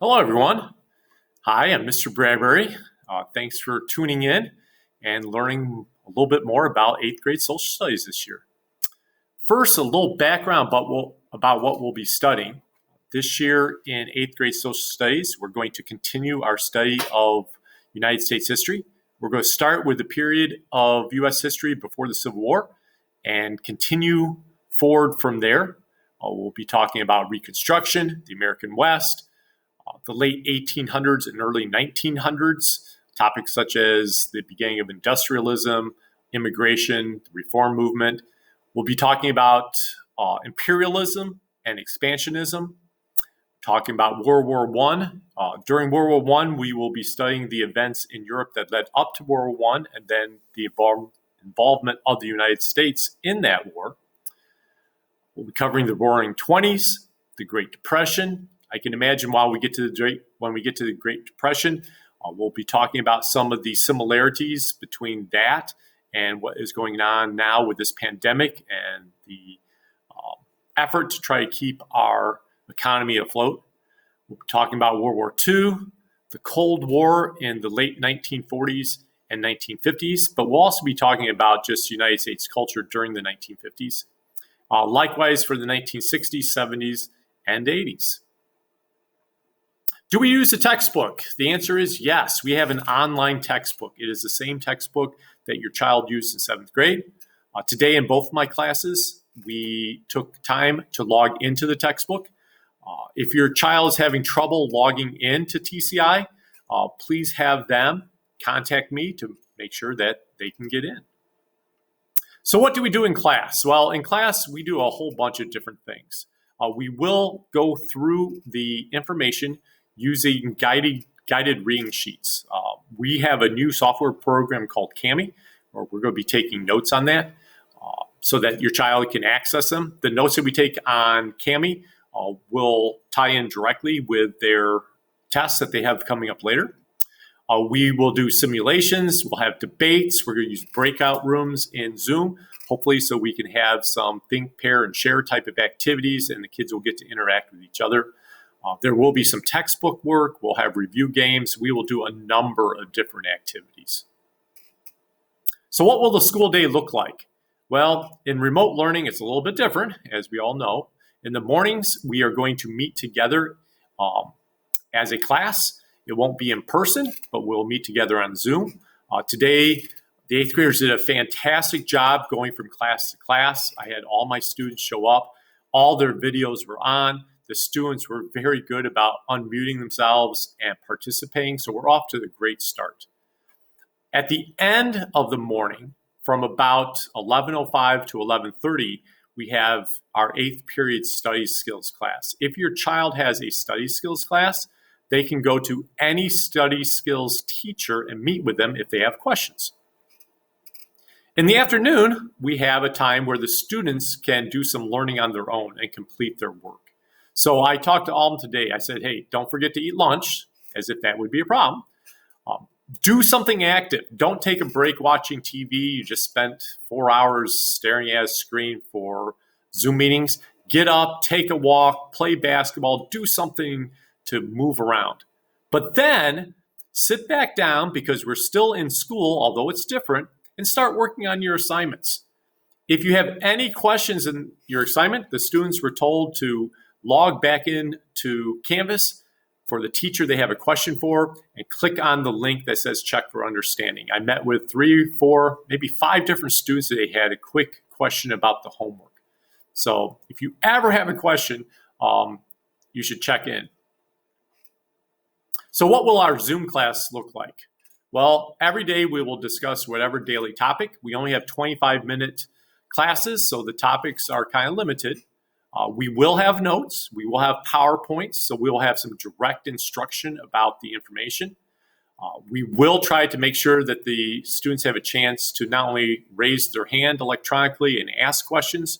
Hello, everyone. Hi, I'm Mr. Bradbury. Thanks for tuning in and learning a little bit more about 8th grade social studies this year. First, a little background about what we'll be studying. This year in 8th grade social studies, we're going to continue our study of United States history. We're going to start with the period of U.S. history before the Civil War and continue forward from there. We'll be talking about Reconstruction, the American West, the late 1800s and early 1900s, topics such as the beginning of industrialism, immigration, the reform movement. We'll be talking about imperialism and expansionism, talking about World War I. During World War I, we will be studying the events in Europe that led up to World War I and then the involvement of the United States in that war. We'll be covering the Roaring '20s, the Great Depression. I can imagine when we get to the Great Depression, we'll be talking about some of the similarities between that and what is going on now with this pandemic and the effort to try to keep our economy afloat. We'll be talking about World War II, the Cold War in the late 1940s and 1950s, but we'll also be talking about just United States culture during the 1950s. Likewise for the 1960s, 70s, and 80s. Do we use a textbook? The answer is yes. We have an online textbook. It is the same textbook that your child used in 7th grade. Today in both of my classes, we took time to log into the textbook. If your child is having trouble logging into TCI, please have them contact me to make sure that they can get in. So what do we do in class? Well, in class, we do a whole bunch of different things. We will go through the information using guided reading sheets. We have a new software program called Kami, or we're going to be taking notes on that so that your child can access them. The notes that we take on Kami will tie in directly with their tests that they have coming up later. We will do simulations. We'll have debates. We're going to use breakout rooms in Zoom, hopefully so we can have some think, pair, and share type of activities, and the kids will get to interact with each other. There will be some textbook work. We'll have review games. We will do a number of different activities. So what will the school day look like? Well, in remote learning, it's a little bit different, as we all know. In the mornings, we are going to meet together as a class. It won't be in person, but we'll meet together on Zoom. Today, the 8th graders did a fantastic job going from class to class. I had all my students show up. All their videos were on. The students were very good about unmuting themselves and participating, so we're off to a great start. At the end of the morning, from about 11:05 to 11:30, we have our 8th period study skills class. If your child has a study skills class, they can go to any study skills teacher and meet with them if they have questions. In the afternoon, we have a time where the students can do some learning on their own and complete their work. So I talked to all of them today. I said, hey, don't forget to eat lunch, as if that would be a problem. Do something active. Don't take a break watching TV. You just spent 4 hours staring at a screen for Zoom meetings. Get up, take a walk, play basketball, do something to move around. But then sit back down, because we're still in school, although it's different, and start working on your assignments. If you have any questions in your assignment, the students were told to log back in to Canvas for the teacher they have a question for and click on the link that says check for understanding. I met with 3, 4, maybe 5 different students that they had a quick question about the homework. So if you ever have a question, you should check in. So what will our Zoom class look like? Well, every day we will discuss whatever daily topic. We only have 25-minute classes, so the topics are kind of limited. We will have notes. We will have PowerPoints, so we will have some direct instruction about the information. We will try to make sure that the students have a chance to not only raise their hand electronically and ask questions,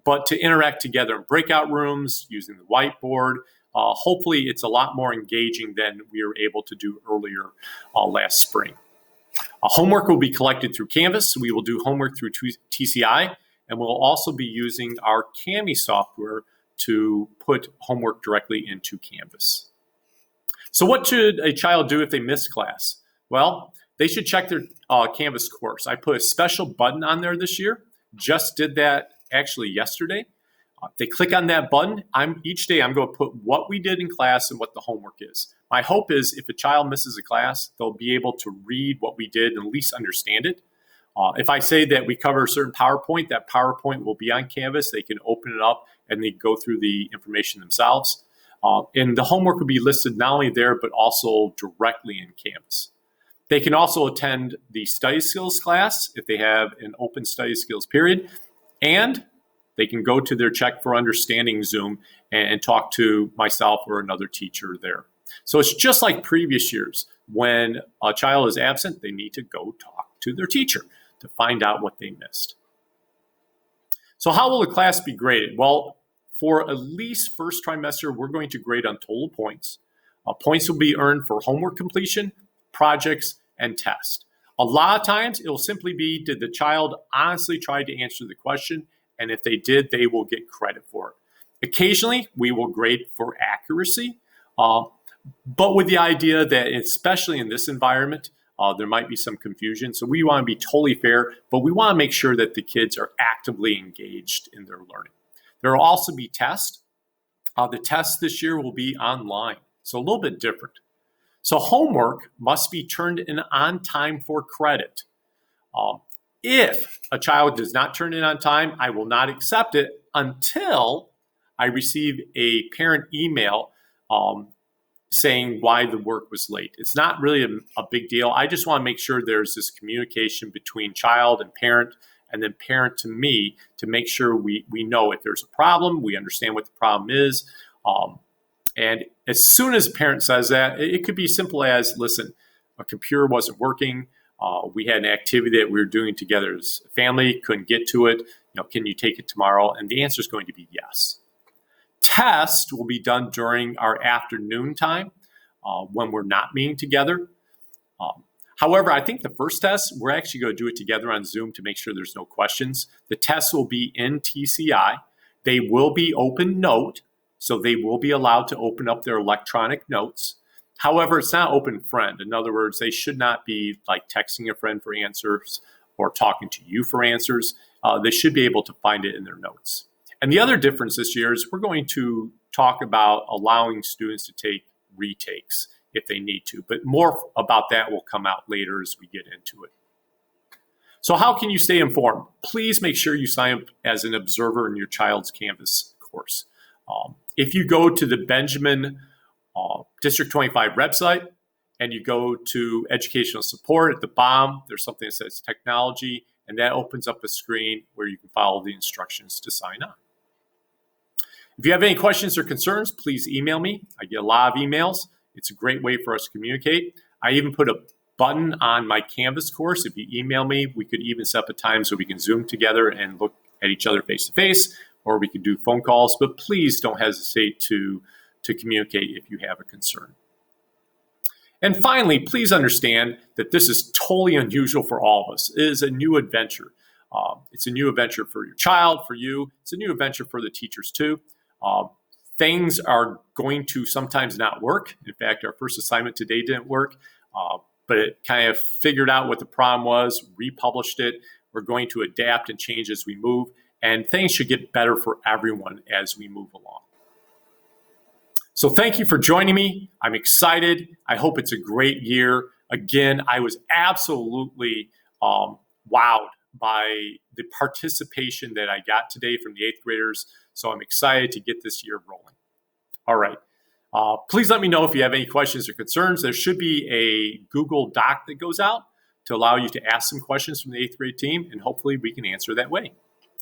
but to interact together in breakout rooms using the whiteboard. Hopefully, it's a lot more engaging than we were able to do earlier last spring. Homework will be collected through Canvas. We will do homework through TCI, and we'll also be using our Kami software to put homework directly into Canvas. So what should a child do if they miss class? Well, they should check their Canvas course. I put a special button on there this year. Just did that actually yesterday. They click on that button. Each day I'm going to put what we did in class and what the homework is. My hope is if a child misses a class, they'll be able to read what we did and at least understand it. If I say that we cover a certain PowerPoint, that PowerPoint will be on Canvas. They can open it up and they go through the information themselves. And the homework will be listed not only there, but also directly in Canvas. They can also attend the study skills class if they have an open study skills period. And they can go to their Check for Understanding Zoom and talk to myself or another teacher there. So it's just like previous years. When a child is absent, they need to go talk to their teacher to find out what they missed. So how will the class be graded? Well, for at least first trimester, we're going to grade on total points. Points will be earned for homework completion, projects, and tests. A lot of times, it will simply be, did the child honestly try to answer the question? And if they did, they will get credit for it. Occasionally, we will grade for accuracy, but with the idea that, especially in this environment, there might be some confusion. So we want to be totally fair, but we want to make sure that the kids are actively engaged in their learning. There will also be tests. The tests this year will be online, so a little bit different. So homework must be turned in on time for credit. If a child does not turn in on time, I will not accept it until I receive a parent email saying why the work was late. It's not really a big deal. I just want to make sure there's this communication between child and then parent to me to make sure we know if there's a problem, we understand what the problem is. And as soon as a parent says that, it could be simple as, listen, a computer wasn't working. We had an activity that we were doing together as a family, couldn't get to it. Can you take it tomorrow? And the answer is going to be yes. Test will be done during our afternoon time when we're not meeting together. However, I think the first test, we're actually going to do it together on Zoom to make sure there's no questions. The tests will be in TCI. They will be open note, so they will be allowed to open up their electronic notes. However, it's not open friend. In other words, they should not be like texting a friend for answers or talking to you for answers. They should be able to find it in their notes. And the other difference this year is we're going to talk about allowing students to take retakes if they need to, but more about that will come out later as we get into it. So how can you stay informed? Please make sure you sign up as an observer in your child's Canvas course. If you go to the Benjamin District 25 website and you go to educational support at the bottom, there's something that says technology, and that opens up a screen where you can follow the instructions to sign on. If you have any questions or concerns, please email me. I get a lot of emails. It's a great way for us to communicate. I even put a button on my Canvas course. If you email me, we could even set up a time so we can Zoom together and look at each other face to face, or we could do phone calls, but please don't hesitate to communicate if you have a concern. And finally, please understand that this is totally unusual for all of us. It is a new adventure. It's a new adventure for your child, for you. It's a new adventure for the teachers too. Things are going to sometimes not work. In fact, our first assignment today didn't work, but it kind of figured out what the problem was, republished it. We're going to adapt and change as we move, and things should get better for everyone as we move along. So thank you for joining me. I'm excited. I hope it's a great year. Again, I was absolutely wowed by the participation that I got today from the 8th graders. So I'm excited to get this year rolling. All right. Please let me know if you have any questions or concerns. There should be a Google Doc that goes out to allow you to ask some questions from the 8th grade team, and hopefully we can answer that way.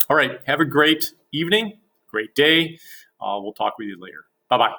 All right. Have a great evening, great day. We'll talk with you later. Bye-bye.